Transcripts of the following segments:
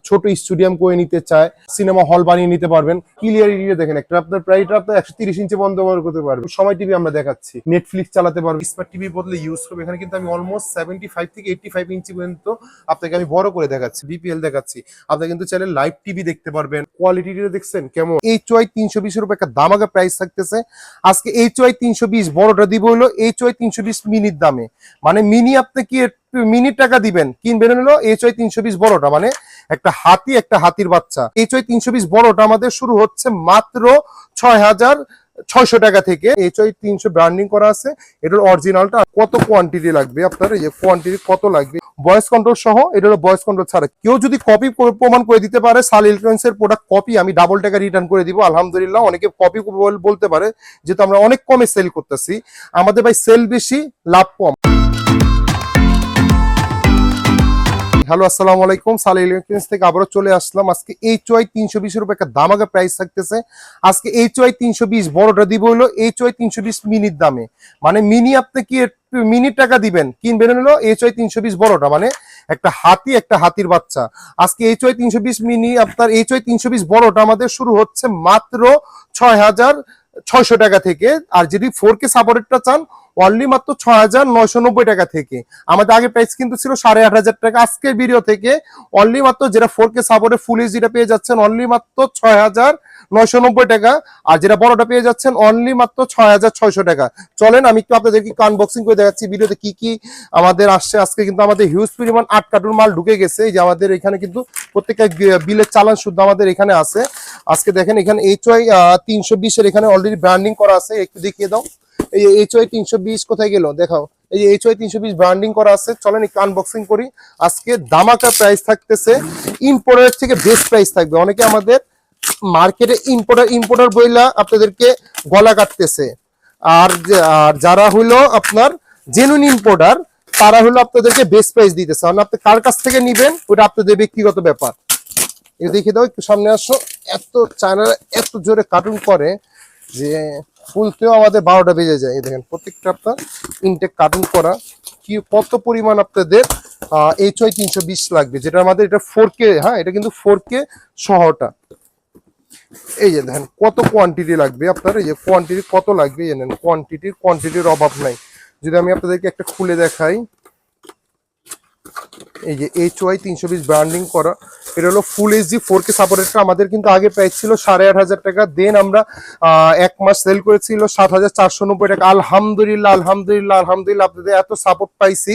ছোট স্টেডিয়াম করে নিতে চায়, সিনেমা হল বানিয়ে নিতে পারবেন। ক্লিয়ারিটি দেখেন, একটা আপনার প্রায় এটা আপনার 130 ইঞ্চি বন্ধ ব্যবহার করতে পারবেন। সময় টিভি আমরা দেখাচ্ছি, নেটফ্লিক্স চালাতে পারবেন, স্মার্ট টিভি বদলে ইউজ করবে। এখানে কিন্তু আমি অলমোস্ট 75 থেকে 85 ইঞ্চি পর্যন্ত আপনাকে আমি বড় করে দেখাচ্ছি, বিপিএল দেখাচ্ছি। আপনি কিন্তু চাইলে লাইভ টিভি দেখতে পারবেন। কোয়ালিটিটা দেখছেন কেমন? HY 320 এর উপর একটা দামাকা প্রাইস থাকতেছে আজকে। HY 320 বড়টা দিব হলো HY 320 মিনির দামে। মানে মিনি আপনি কি মিনিট টাকা দিবেন, কিনবেন হলো HY 320 বড়টা, মানে একটা হাতি একটা হাতির বাচ্চা। HY 320 বড়টা আমাদের শুরু হচ্ছে মাত্র 6,600 টাকা থেকে। HY 300 ব্র্যান্ডিং করা আছে, এটার অরিজিনালটা। কত কোয়ান্টিটি লাগবে আপনার, এই যে কোয়ান্টিটি কত লাগবে, ভয়েস কন্ট্রোল সহ। এটা হলো ভয়েস কন্ট্রোল ছাড়া। কেউ যদি কপি প্রমাণ করে দিতে পারে সাল ইলেকট্রনিক্স এর প্রোডাক্ট কপি, আমি ডাবল টাকা রিটার্ন করে দিব আলহামদুলিল্লাহ। অনেকে কপি বলতে পারে, যেহেতু আমরা অনেক কমে সেল করতেছি, আমাদের ভাই সেল বেশি লাভ কম। হ্যালো, আসসালামু আলাইকুম। সালে ইলেকট্রনিক্স থেকে আবারও চলে আসলাম। আজকে HY 320 এর উপর একটা দামাকা প্রাইস থাকতেছে আজকে। HY 320 বড়টা দিব হলো HY 320 মিনির দামে। মানে মিনি আপনি কি মিনিট টাকা দিবেন, কিনবেন হলো HY 320 বড়টা, মানে একটা হাতি একটা হাতির বাচ্চা। আজকে HY 320 মিনি আপনার HY 320 বড়টা আমাদের শুরু হচ্ছে মাত্র 6,600 টাকা থেকে। আর যদি 4K সাপোর্টেডটা চান অনলি মাত্র 6,990 টাকা থেকে। আমাদের আগে প্রাইস কিন্তু ছিল 8,500 টাকা। আজকের ভিডিও থেকে অনলি মাত্র যেটা 4K সাপোর্টে ফুল এইচডিটা পেয়ে যাচ্ছেন অনলি মাত্র 6,990 টাকা। আর যেটা বড়টা পেয়ে যাচ্ছেন অনলি মাত্র 6,600 টাকা। চলেন আমি একটু আপনাদেরকে আনবক্সিং করে দেখাচ্ছি ভিডিওতে কি কি আমাদের আসছে। আজকে কিন্তু আমাদের হিউজ পরিমাণ 8 কার্টুন মাল ঢুকে গেছে। এই যে আমাদের এখানে কিন্তু প্রত্যেকটা বিলের চালান শুদ্ধ আমাদের এখানে আছে। আজকে দেখেন এখানে HY 320 এর এখানে অলরেডি ব্র্যান্ডিং করা আছে, একটু দেখিয়ে দাও। এই HY 320 কোথায় গেল দেখাও। এই যে HY 320 ব্র্যান্ডিং করা আছে। চলেন একটু আনবক্সিং করি। আজকে দামাকা প্রাইস থাকতেছে, ইম্পোর্টার থেকে বেস্ট প্রাইস থাকবে। অনেকে আমাদের মার্কেটে ইম্পোর্টার বইলা আপনাদেরকে গলা কাটতেছে, আর যারা হলো আপনার জেনুইন ইম্পোর্টার তারা হলো আপনাদেরকে বেস্ট প্রাইস দিতেছে। মানে আপনি কার কাছ থেকে নিবেন ওটা আপনাদের ব্যক্তিগত ব্যাপার। এটা দেখে দাও, একটু সামনে আসো। এত চায়নারা এত জোরে কার্টুন করে যে খুলতেও আমাদের 12টা বেজে যায়। দেখেন প্রত্যেকটা আপনার ইনটেক কার্টুন করা, কি কত পরিমাণ আপনাদের HY 320 লাগবে, যেটা আমাদের এটা 4K। হ্যাঁ, এটা কিন্তু 4K সহটা। এই যে দেখেন কত কোয়ান্টিটি লাগবে আপনার, এই যে কোয়ান্টিটি কত লাগবে জানেন, কোয়ান্টিটির অভাব নাই। যদি আমি আপনাদেরকে একটা খুলে দেখাই, এই যে HY 320 ব্র্যান্ডিং করা, এটা হলো ফুল এইচডি 4K সাপোর্টেডটা। আমাদের কিন্তু আগে প্রাইস ছিল 8,500 টাকা। দেন আমরা 1 মাস সেল করেছিল 7,490 টাকা। আলহামদুলিল্লাহ আলহামদুলিল্লাহ আলহামদুলিল্লাহ, আপনাদের এত সাপোর্ট পাইছি।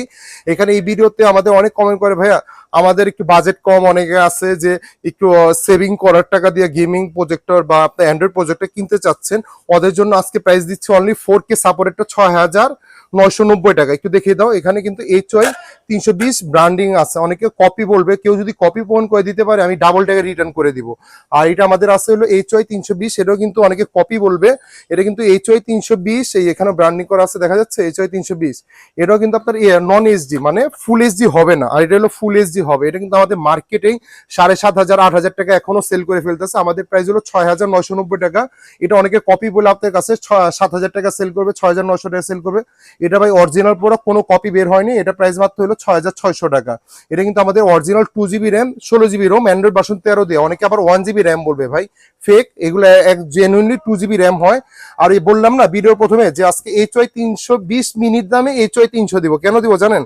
এখানে এই ভিডিওতে আমাদের অনেক কমেন্ট করে, ভাইয়া আমাদের একটু বাজেট কম, অনেকে আছে যে একটু সেভিং করার টাকা দিয়ে গেমিং প্রজেক্টর বা আপনার অ্যান্ড্রয়েড প্রজেক্টর কিনতে চাচ্ছেন, ওদের জন্য আজকে প্রাইস দিচ্ছি অনলি 4K সাপোর্টেডটা 6,990 টাকা। একটু দেখিয়ে দাও, এখানে কিন্তু HY 320 ব্র্যান্ডিং আছে। অনেকে কপি বলবে, কেউ যদি কপি প্রমাণ করে দিতে পারে আমি ডাবল টাকা রিটার্ন করে দিব। আর এটা আমাদের আছে হলো HY 320, এটাও কিন্তু অনেকে কপি বলবে। এটা কিন্তু HY 320, এই এখানে ব্র্যান্ডিং করা আছে দেখা যাচ্ছে HY 320। এটাও কিন্তু আপনার নন এইচডি, মানে ফুল এইচডি হবে না, আর এটা হলো ফুল এইচডি হবে। এটা কিন্তু আমাদের মার্কেটেই 7,500 8,000 টাকা এখনো সেল করে ফেলতেছে। আমাদের প্রাইস হলো 6,990 টাকা। এটা অনেকে কপি বলে আপনার কাছে 7,000 টাকা সেল করবে, 6,900 টাকা সেল করবে। এটা ভাই অরিজিনাল প্রোডাক্ট, কোনো কপি বের হয়নি। এটা প্রাইস মাত্র হলো 6,600 টাকা। এটা কিন্তু আমাদের original 2GB RAM 16GB ROM, Android version 13 দিয়ে। অনেকে আবার 1GB র্যাম বলবে, ভাই ফেক, এগুলো এক জেনুইনলি 2GB র্যাম হয়। আর এই বললাম না ভিডিওর প্রথমে যে আজকে HY 320 মিনির দামে HY 300 দিব। কেন দিব জানেন?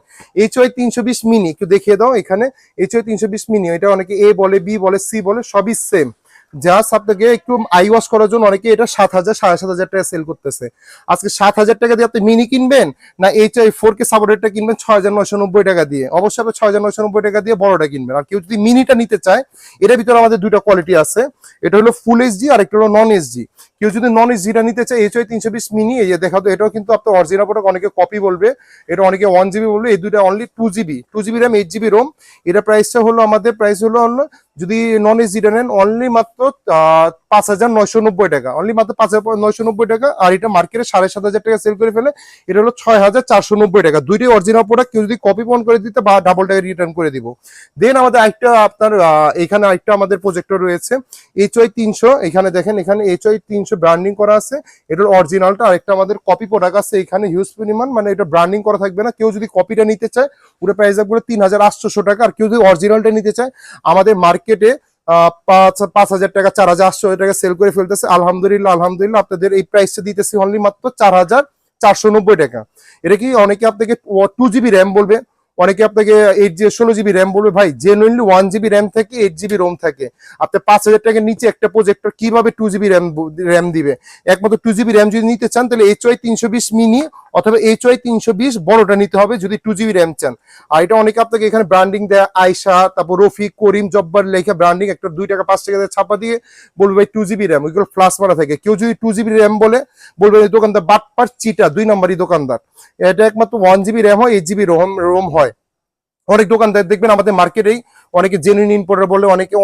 HY 320 মিনি একটু দেখিয়ে দাও। এখানে HY 320 মিনি, এটা অনেকে A বলে, B বলে, C বলে, সবই সেম। জাস্ট আপনাকে একটু আই ওয়াশ করার জন্য অনেকে এটা 7,000 7,500 টাকা সেল করতেছে। আজকে 7,000 টাকা দিয়ে আপনি মিনি কিনবেন না HY 4K সাপোর্টেডটা কিনবেন 6,990 টাকা দিয়ে? অবশ্যই আপনি 6,990 টাকা দিয়ে বড়টা কিনবেন। আর কেউ যদি মিনিটা নিতে চায়, এটার ভিতরে আমাদের দুইটা কোয়ালিটি আছে, এটা হলো ফুল এইচডি আর একটা হলো নন এইচডি। কেউ যদি নন এইচডিটা নিতে চায় HY 320 মিনি, এই যে দেখা তো, এটাও কিন্তু আপনার অরিজিনাল প্রোডাক্ট। অনেকে কপি বলবে, এটা অনেকে 1GB বলবে। এই দুইটা only 2GB RAM 8GB Rome. এটা প্রাইসটা হলো আমাদের প্রাইস হলো যদি নন এইচডিটা নেন অনলি মাত্র 5,990 টাকা, অনলি মাত্র 5,990 টাকা। আর এটা মার্কেটে 7,500 টাকা সেল করে ফেলে, এটা হলো 6,490 টাকা। দুইটাই অরিজিনাল প্রোডাক্ট। কেউ যদি কপি প্রমাণ করে দিতে বা ডাবল টাকা রিটার্ন করে দিব। দেন আমাদের আরেকটা আপনার এখানে আরেকটা আমাদের প্রজেক্টর রয়েছে HY 300। এখানে দেখেন, এখানে HY 300 ব্র্যান্ডিং করা আছে, এটার অরিজিনালটা। আরেকটা আমাদের কপি প্রোডাক্ট আছে এখানে হিউজ পরিমাণ, মানে এটা ব্র্যান্ডিং করা থাকবে না। কেউ যদি কপিটা নিতে চায় পুরো প্রাইস থাকবে 3800 টাকা। আর কেউ যদি অরিজিনালটা নিতে চায় আমাদের মার্কেটে 5,000 টাকা 4,800 টাকা সেল করে ফেলতেছে। আলহামদুলিল্লাহ আলহামদুলিল্লাহ আপনাদের এই প্রাইসটা দিতেছি অনলি মাত্র 4,490 টাকা। এটা কি অনেকে আপনাকে 2GB র্যাম বলবে, অনেকে আপনাকে 16GB র্যাম বলবে। ভাই জেনুইনলি 1GB র্যাম থাকে, 8GB রোম থাকে। আপনি 5,000 টাকার নিচে একটা প্রজেক্টর কিভাবে 2GB র্যাম দিবে? একমাত্র 2GB র্যাম যদি নিতে চান তাহলে HY 320 মিনি অথবা HY 320 বড়টা নিতে হবে যদি 2GB র্যাম চান। আর এটা অনেকে আপনাকে এখানে ব্র্যান্ডিং দেয়, আয়শা, তারপর রফিক, করিম, জব্বার লেখা ব্র্যান্ডিং একটা 2 টাকা 5 টাকা ছাপা দিয়ে বলবে ভাই 2GB র্যাম, ওইগুলো ফ্লাশ মারা থাকে। কেউ যদি 2GB র্যাম বলে বলবে এই দোকানদার বাটপার চিটা, 2 নম্বরই দোকানদার। এটা একমাত্র 1GB র্যাম হয়, 8GB রোম হয়। অনেক দোকানদার দেখবেন আমাদের মার্কেটেই অনেকে জেনুইন ইম্পোর্টার বলে, অনেকে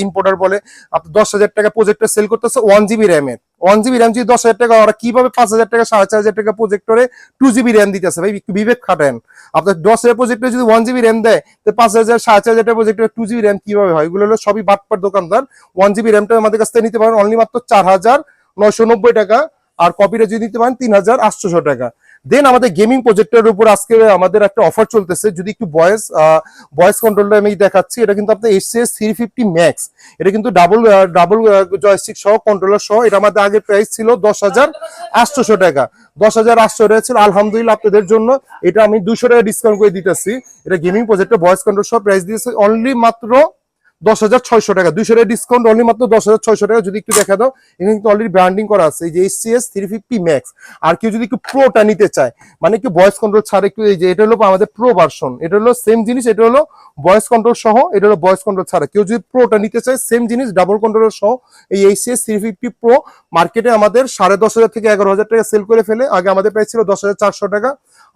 ইম্পোর্টার বলে। আপনি 10,000 টাকা প্রজেক্টর সেল করতেছে 1GB র্যামের। 1GB র্যাম যদি 10,000 টাকা, ওরা কিভাবে 5,000 টাকা 4,500 টাকা প্রজেক্টরে 2GB র্যাম দিতেছে? ভাই একটু বিবেক খাটান। আপনার 10,000 প্রজেক্টরে যদি 1GB র্যাম দেয় তো 5,000 4,500 টাকা প্রজেক্টরে 2GB র্যাম কিভাবে হয়? এগুলো হলো সবই বাটপার দোকানদার। 1GB র্যামটা আমাদের কাছ থেকে নিতে পারেন অনলি মাত্র 4,990 টাকা। আর কপিটা যদি নিতে পারেন 3,800 টাকা। দেন আমাদের গেমিং প্রজেক্টরের উপর আজকে আমাদের একটা অফার চলতেছে। যদি একটু ভয়েস কন্ট্রোলটা আমি দেখাচ্ছি, এটা কিন্তু আপনার HCS 350 ম্যাক্স। এটা কিন্তু ডাবল জয়স্টিক সহ কন্ট্রোলার সহ। এটা আমাদের আগের প্রাইস ছিল 10,800 টাকা। 10,800 টাকা ছিল। আলহামদুলিল্লাহ আপনাদের জন্য এটা আমি 200 টাকা ডিসকাউন্ট করে দিতেছি। এটা গেমিং প্রজেক্টর ভয়েস কন্ট্রোল সহ প্রাইস দিয়েছে অনলি মাত্র 10,600 টাকা। 200 টাকা ডিসকাউন্ট অনলি মাত্র 10,600 টাকা। যদি একটু দেখা দাও, এখানে কিন্তু অলরেডি ব্র্যান্ডিং করা আছে এই যে HCS 350 ম্যাক্স। আর কেউ যদি একটু প্রোটা নিতে চায়, মানে কি ভয়েস কন্ট্রোল ছাড়া একটু, এই যে এটা হলো আমাদের প্রো ভার্সন, এটা হলো সেম জিনিস, এটা হলো ভয়েস কন্ট্রোল সহ, এটা হলো ভয়েস কন্ট্রোল ছাড়া। কেউ যদি প্রোটা নিতে চায় সেম জিনিস ডাবল কন্ট্রোলার সহ এই HCS 350 প্রো মার্কেটে আমাদের 10,500 থেকে 11,000 টাকা সেল করে ফেলে। আগে আমাদের প্রাইস ছিল 10,400 টাকা।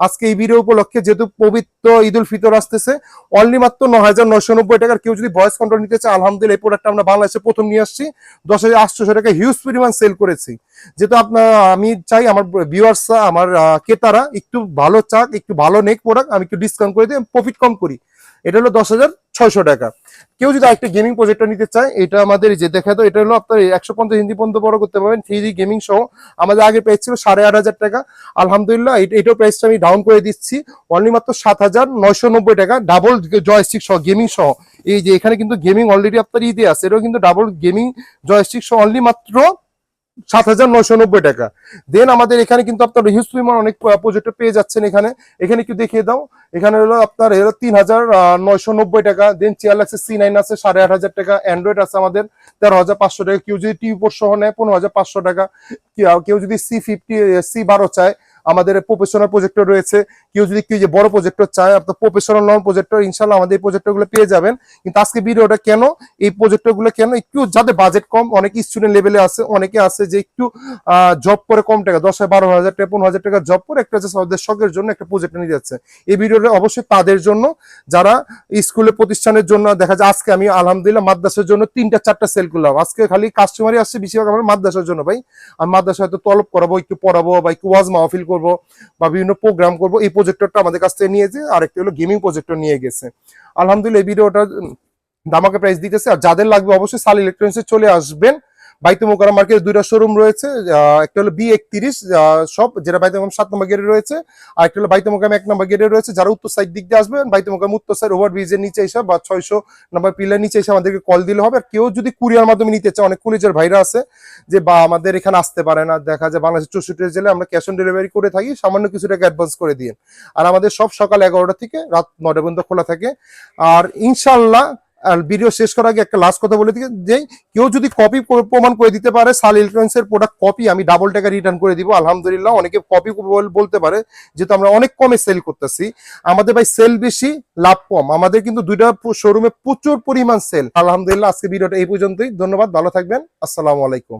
আজকে এই ভিডিও উপলক্ষে যেহেতু পবিত্র ঈদ উল ফিতর আসতেছে, অনলি মাত্র 9,990 টাকার কেউ যদি ভয়েস কন্ট্রোল নিতে চায়, আলহামদুলিল্লাহ এই প্রোডাক্টটা আমরা বাংলাদেশে প্রথম নিয়ে আসছি। 10,800 টাকা হিউজ পরিমাণ সেল করেছি। যেহেতু আপনার আমি চাই আমার ভিউয়ার্সরা, আমার ক্রেতারা একটু ভালো চাক, একটু ভালো নেক প্রোডাক্ট, আমি একটু ডিসকাউন্ট করে দিই, প্রফিট কম করি। এটা হলো 10,600 টাকা। কেউ যদি একটা গেমিং প্রজেক্টর নিতে চায়, এটা আমাদের যে দেখা দাও, এটা হলো আপনার 150 হিন্দি পর্যন্ত বড় করতে পারবেন। 3D গেমিং সহ আমাদের আগে প্রাইস ছিল 8,500 টাকা। আলহামদুলিল্লাহ এটাও প্রাইসটা আমি ডাউন করে দিচ্ছি অনলি মাত্র 7,990 টাকা, ডাবল জয়স্টিক সহ গেমিং সহ। এই যে এখানে কিন্তু গেমিং অলরেডি আপনার ইদে আছে, এটাও কিন্তু ডাবল গেমিং জয়স্টিক সহ অনলি মাত্র 7,990 টাকা। দেন আমাদের এখানে কিন্তু আপনার হিউজ পরিমাণ অনেক প্রজেক্টর পেয়ে যাচ্ছেন। এখানে একটু দেখিয়ে দাও। এখানে হলো আপনার 3,990 টাকা। দেন চিয়ারলাক্স C9 আছে 8,500 টাকা। অ্যান্ড্রয়েড আছে আমাদের 13,500 টাকা। কেউ যদি টিভি পোর্ট সহ নেয় 15,500 টাকা। কেউ যদি C12 চায়, আমাদের প্রফেশনাল প্রজেক্টর রয়েছে। কেউ যদি যে বড় প্রজেক্টর চায়, আপনার প্রফেশনাল নন প্রজেক্টর, ইনশাল্লাহ আমাদের এই প্রজেক্টর গুলো পেয়ে যাবেন। কিন্তু আজকে ভিডিওটা কেন, এই প্রজেক্টর গুলো কেন, একটু যাদের বাজেট কম, অনেকে স্টুডেন্ট লেভেলে আছে, অনেকে আছে যে একটু জব করে কম টাকা, 10,000-12,000 টাকা 15,000 টাকা জব করে একটা ওদের শখের জন্য একটা প্রজেক্ট নিয়ে যাচ্ছে। এই ভিডিওটা অবশ্যই তাদের জন্য যারা স্কুলে প্রতিষ্ঠানের জন্য। দেখা যায় আজকে আমি আলহামদুলিল্লাহ মাদ্রাসার জন্য 3-4টা সেল করলাম। আজকে খালি কাস্টমারই আসছে বেশিরভাগ আমার মাদ্রাসার জন্য। ভাই আমি মাদ্রাসা হয়তো তলব করাবো, একটু পড়াবো, বা একটু ওয়াজ মাহফিল করবো, বা বিভিন্ন প্রোগ্রাম করবো। এই প্রজেক্টরটা আমাদের কাছ থেকে নিয়েছে। আরেকটা হলো গেমিং প্রজেক্টর নিয়ে গেছে। আলহামদুলিল্লাহ এই ভিডিওটা দামাকে প্রাইস দিতেছে। আর যাদের লাগবে অবশ্যই সাল ইলেকট্রনিক্সে চলে আসবেন। বাইতুল মোকাররম মার্কেটে 2টা শোরুম রয়েছে। একটা হলো B31 শপ, যেটা বাইতুল মোকাররম 7 নম্বর গেটে রয়েছে। আর একটা হলো বাইতুল মোকাররম 1 নম্বর গেটে রয়েছে। যারা উত্তর সাইড দিক দিয়ে আসবেন, বাইতুল মোকাররম উত্তর সাইড ওভারব্রিজের নিচে এসে বা 600 নম্বর পিলার নিচে এসে আমাদেরকে কল দিলে হবে। আর কেউ যদি কুরিয়ার মাধ্যমে নিতে চায়, অনেক কুরিয়ার ভাইরা আছে যে বা আমাদের এখানে আসতে পারে না, দেখা যায় বাংলাদেশের 64 জেলায় আমরা ক্যাশ অন ডেলিভারি করে থাকি, সামান্য কিছু টাকা অ্যাডভান্স করে দিন। আর আমাদের সব সকাল 11টা থেকে রাত 9টা পর্যন্ত খোলা থাকে। আর ইনশাল্লাহ আর ভিডিও শেষ করার আগে একটা লাস্ট কথা বলে দিই যে কেউ যদি কপি প্রমাণ করে দিতে পারে সাল ইলেকট্রনিক্স এর প্রোডাক্ট কপি, আমি ডাবল টাকা রিটার্ন করে দিব। আলহামদুলিল্লাহ অনেকে কপি বলতে পারে, যেহেতু আমরা অনেক কমে সেল করতেছি। আমাদের ভাই সেল বেশি, লাভ কম। আমাদের কিন্তু 2টা শোরুমে প্রচুর পরিমাণ সেল। আলহামদুলিল্লাহ আজকে ভিডিওটা এই পর্যন্তই। ধন্যবাদ, ভালো থাকবেন। আসসালামু আলাইকুম।